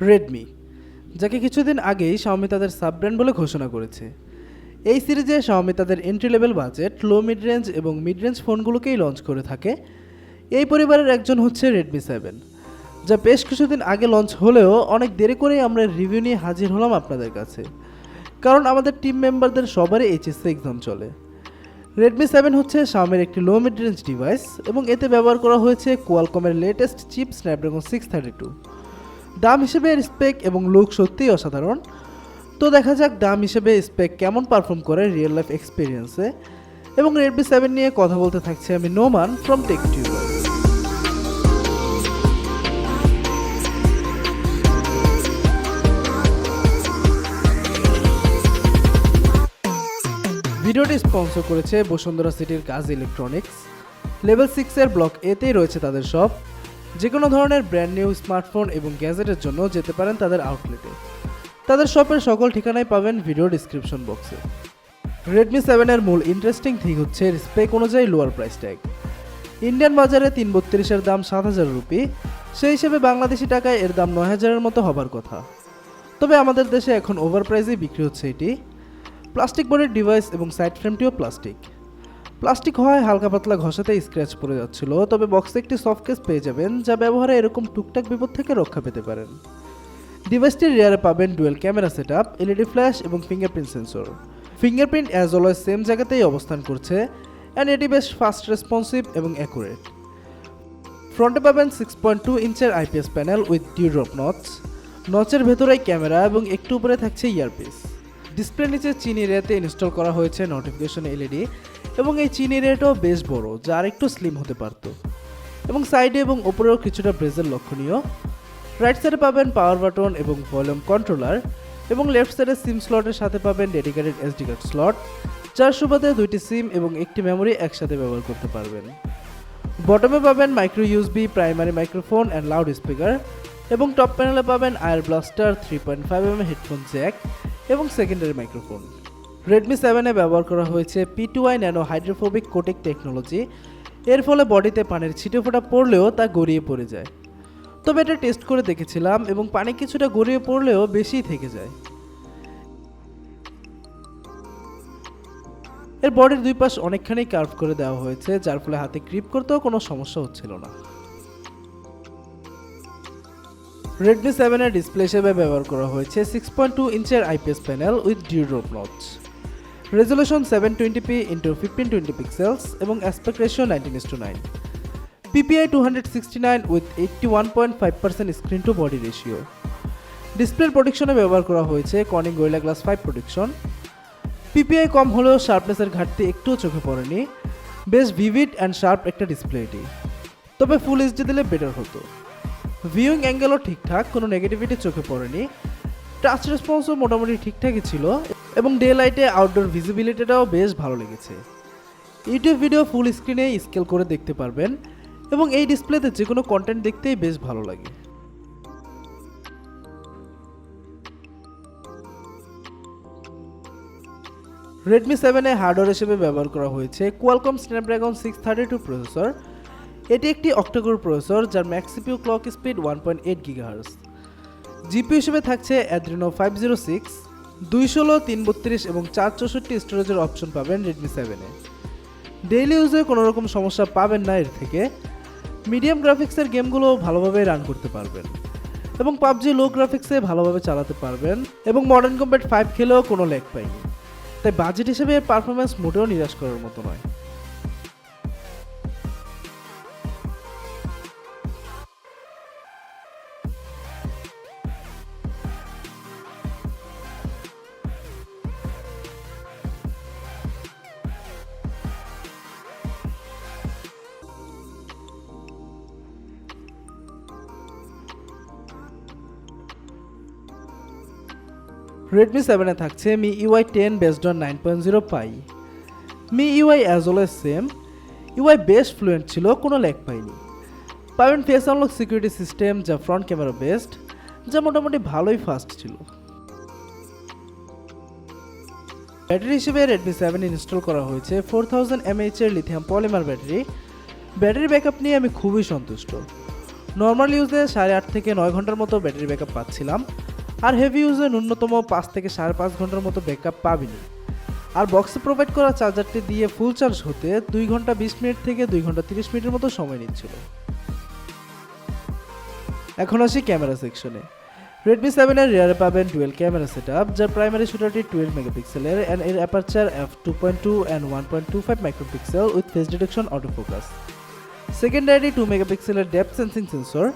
Redmi, যাকে কিছুদিন আগেই শাওমি তাদের সাব ব্র্যান্ড বলে ঘোষণা করেছে। এই সিরিজে শাওমি তাদের এন্ট্রি লেভেল বাজেট, লো মিড রেঞ্জ এবং মিড রেঞ্জ ফোনগুলোকেই লঞ্চ করে থাকে। এই পরিবারের একজন হচ্ছে রেডমি 7, যা বেশ কিছুদিন আগে লঞ্চ হলেও অনেক দেরি করেই আমরা রিভিউ নিয়ে হাজির হলাম আপনাদের কাছে, কারণ আমাদের টিম মেম্বারদের সবারই এইচএসসি এক্সাম চলে। রেডমি 7 হচ্ছে শাওমির একটি লো মিড রেঞ্জ ডিভাইস এবং এতে ব্যবহার করা হয়েছে কোয়ালকমের লেটেস্ট চিপ স্ন্যাপড্রাগন 632। দাম হিসেবে এর স্পেক এবং লুক সত্যিই অসাধারণ। তো দেখা যাক দাম হিসেবে স্পেক কেমন পারফর্ম করে রিয়েল লাইফ এক্সপিরিয়েন্সে। এবং রেডমি 7 নিয়ে কথা বলতে থাকছি আমি নোমান ফ্রম টেকটিউবার। ভিডিওটি স্পন্সর করেছে বসুন্ধরা সিটির গাজি ইলেকট্রনিক্স। লেভেল 6-এর ব্লক এতেই রয়েছে তাদের শপ। যে কোনো ধরনের ব্র্যান্ড নিউ স্মার্টফোন এবং গ্যাজেটের জন্য যেতে পারেন তাদের আউটলেটে। তাদের শপের সকল ঠিকানাই পাবেন ভিডিও ডিসক্রিপশন বক্সে। রেডমি 7-এর মূল ইন্টারেস্টিং থিং হচ্ছে স্পেক অনুযায়ী লোয়ার প্রাইস ট্যাগ। ইন্ডিয়ান বাজারে 332-এর দাম 7,000 রুপি, সেই হিসেবে বাংলাদেশি টাকায় এর দাম 9,000-এর মতো হবার কথা। তবে আমাদের দেশে এখন ওভার প্রাইসেই বিক্রি হচ্ছে এটি। প্লাস্টিক বডির ডিভাইস এবং সাইড ফ্রেমটিও প্লাস্টিক হওয়ায় হালকা পাতলা ঘষাতেই স্ক্র্যাচ পড়ে যাচ্ছিল, তবে বক্সে একটি সফট কেস পেয়ে যাবেন যা ব্যবহারে এরকম টুকটাক বিপদ থেকে রক্ষা পেতে পারেন। ডিভাইসটির রিয়ারে পাবেন dual camera setup, LED flash এবং fingerprint sensor. Fingerprint as always same জায়গাতেই অবস্থান করছে অ্যান্ড এটি বেশ ফাস্ট রেসপন্সিভ এবং অ্যাকুরেট। ফ্রন্টে পাবেন 6.2 ইঞ্চের আইপিএস প্যানেল উইথ টিউড্রপ নচের ভেতরেই ক্যামেরা এবং একটু উপরে থাকছে ইয়ারপিস। ডিসপ্লে নিচে চিনি রেতে ইনস্টল করা হয়েছে নোটিফিকেশন এলইডি এবং এই চিনি রেটাও বেশ বড়, যা আর একটু স্লিম হতে পারত। এবং সাইডে এবং ওপরেও কিছুটা ব্রেজের লক্ষণীয়। রাইট সাইডে পাবেন পাওয়ার বাটন এবং ভলিউম কন্ট্রোলার এবং লেফট সাইডে সিম স্লটের সাথে পাবেন ডেডিকেটেড এসডি কার্ড স্লট, যার সুবাদে 2টি সিম এবং একটি মেমোরি একসাথে ব্যবহার করতে পারবেন। বটমে পাবেন micro USB, primary microphone and loud speaker এবং টপ প্যানেলে পাবেন আয়ার ব্লাস্টার, 3.5mm হেডফোন জ্যাক এবং সেকেন্ডারি মাইক্রোফোন। রেডমি 7-এ ব্যবহার করা হয়েছে P2i nano hydrophobic coating technology. এর ফলে বডিতে পানির ছিটে ফোঁটা পড়লেও তা গড়িয়ে পড়ে যায়। তবে এটা টেস্ট করে দেখেছিলাম এবং পানি কিছুটা গড়িয়ে পড়লেও বেশিই থেকে যায়। এর বডির দুই পাশ অনেকখানি কার্ভ করে দেওয়া হয়েছে, যার ফলে হাতে গ্রিপ করতেও কোনো সমস্যা হচ্ছিল না। রেডমি 7-এর ডিসপ্লে হিসেবে ব্যবহার করা হয়েছে 6.2 ইঞ্চের IPS panel with dewdrop notch, resolution 720p x 1520 pixels এবং aspect ratio 19:9, PPI 269 with 81.5% screen to body ratio. ডিসপ্লের প্রোটেকশনে ব্যবহার করা হয়েছে Corning Gorilla glass 5 protection. PPI কম হলেও শার্পনেসের ঘাটতি একটুও চোখে পড়েনি। বেশ ভিভিড অ্যান্ড শার্প একটা ডিসপ্লে এটি, তবে ফুল এইচডি দিলে বেটার হতো। ভিউইং অ্যাঙ্গেলও ঠিকঠাক, কোনো নেগেটিভিটি চোখে পড়েনি। টাচ রেসপন্সও মোটামুটি ঠিকঠাকই ছিল এবং ডে লাইটে আউটডোর ভিজিবিলিটিটাও বেশ ভালো লেগেছে। ইউটিউব ভিডিও ফুল স্ক্রিনে স্কেল করে দেখতে পারবেন এবং এই ডিসপ্লেতে যে কোনো কন্টেন্ট দেখতেই বেশ ভালো লাগে। রেডমি 7-এ হার্ডওয়্যার হিসেবে ব্যবহার করা হয়েছে কোয়ালকম স্ন্যাপড্রাগন 632 প্রসেসর। এটি একটি অক্টাকোর প্রসেসর যার max CPU clock speed 1.8 GHz। GPU হিসেবে থাকছে অ্যাড্রিনো 506, 216, 332 এবং 464 স্টোরেজের অপশন পাবেন রেডমি 7-এ। ডেইলি ইউজে কোনো রকম সমস্যা পাবেন না এর থেকে। মিডিয়াম গ্রাফিক্সের গেমগুলো ভালোভাবে রান করতে পারবেন এবং পাবজি লো গ্রাফিক্সে ভালোভাবে চালাতে পারবেন এবং মডার্ন কম্ব্যাট 5 খেলেও কোনো ল্যাগ পায়নি। তাই বাজেট হিসেবে এর পারফরমেন্স মোটেও নিরাশ করার মতো নয়। রেডমি 7-এ থাকছে MIUI 10 based on 9.0 Pie. MIUI as always same. UI বেশ ফ্লুয়েন্ট ছিল, কোনো ল্যাগ পাইনি। পাবেন ফেস আনলক সিকিউরিটি সিস্টেম যা ফ্রন্ট ক্যামেরা বেসড, যা মোটামুটি ভালোই ফাস্ট ছিল। ব্যাটারি হিসেবে রেডমি 7 ইনস্টল করা হয়েছে 4000 mAh এর lithium polymer battery. Battery backup নিয়ে আমি খুবই সন্তুষ্ট। নর্মাল ইউজে 8.5 থেকে 9 ঘন্টার মতো ব্যাটারি ব্যাকআপ পাচ্ছিলাম, আর হেভি ইউজে ন্যূনতম 5 থেকে 5.5 ঘন্টার মতো ব্যাকআপ পাবিনি। আর বক্সে প্রোভাইড করা চার্জারটি দিয়ে ফুল চার্জ হতে 2 ঘন্টা 20 মিনিট থেকে 2 ঘন্টা 30 মিনিটের মতো সময় নিচ্ছিল। এখন আসি ক্যামেরা সেকশনে। Redmi 7 এর রিয়ারে পাবেন ডুয়েল ক্যামেরা সেটআপ, যার প্রাইমারি শুটারটি 12 মেগাপিক্সেলের এন্ড এর aperture f2.2 and 1.25 micropixel with face detection auto focus. Secondary 2 মেগাপিক্সেলের ডেপথ সেন্সিং সেন্সর।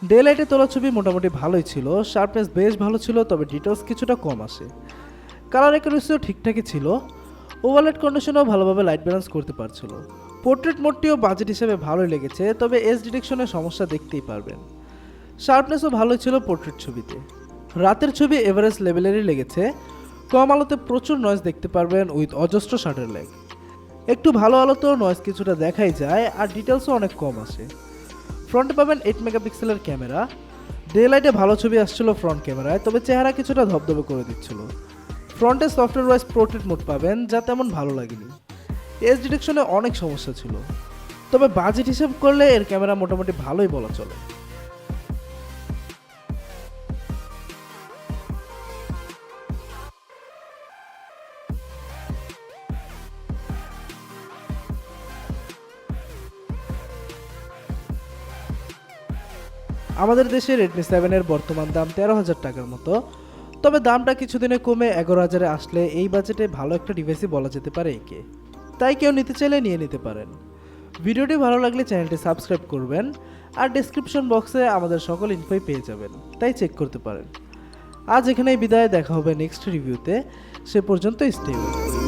ডে লাইটে তোলা ছবি মোটামুটি ভালোই ছিল, শার্পনেস বেশ ভালো ছিল, তবে ডিটেলস কিছুটা কম আসে। কালার অ্যাকুরেসিও ঠিকঠাকই ছিল, ওভারলাইট কন্ডিশনও ভালোভাবে লাইট ব্যালেন্স করতে পারছিল। পোর্ট্রেট মোডটিও বাজেট হিসেবে ভালোই লেগেছে, তবে এজ ডিটেকশনের সমস্যা দেখতেই পারবেন। শার্পনেসও ভালোই ছিল পোর্ট্রেট ছবিতে। রাতের ছবি এভারেজ লেভেলেরই লেগেছে, কম আলোতে প্রচুর নয়েজ দেখতে পারবেন উইথ অজস্র শাটার ল্যাগ। একটু ভালো আলোতেও নয়েজ কিছুটা দেখাই যায়, আর ডিটেলসও অনেক কম আসে। ফ্রন্টে পাবেন 8 মেগাপিক্সেলের ক্যামেরা। ডে লাইটে ভালো ছবি আসছিল ফ্রন্ট ক্যামেরায়, তবে চেহারা কিছুটা ধবধবে করে দিচ্ছিল। ফ্রন্টে সফটওয়্যার ওয়াইজ পোর্ট্রেট মোড পাবেন, যা তেমন ভালো লাগেনি। এজ ডিটেকশনে অনেক সমস্যা ছিল, তবে বাজেট হিসাব করলে এর ক্যামেরা মোটামুটি ভালোই বলা চলে। আমাদের দেশে Redmi 7 এর বর্তমান দাম 13,000 টাকার মতো, তবে দামটা কিছুদিনে কমে 11,000-এ আসলে এই বাজেটে ভালো একটা ডিভাইসই বলা যেতে পারে একে। তাই কেউ নিতে চাইলে নিয়ে নিতে পারেন। ভিডিওটি ভালো লাগলে চ্যানেলটি সাবস্ক্রাইব করবেন, আর ডেসক্রিপশন বক্সে আমাদের সকল ইনফোই পেয়ে যাবেন, তাই চেক করতে পারেন। আজ এখানেই বিদায়, দেখা হবে নেক্সট রিভিউতে। সে পর্যন্ত স্টে ওয়েল।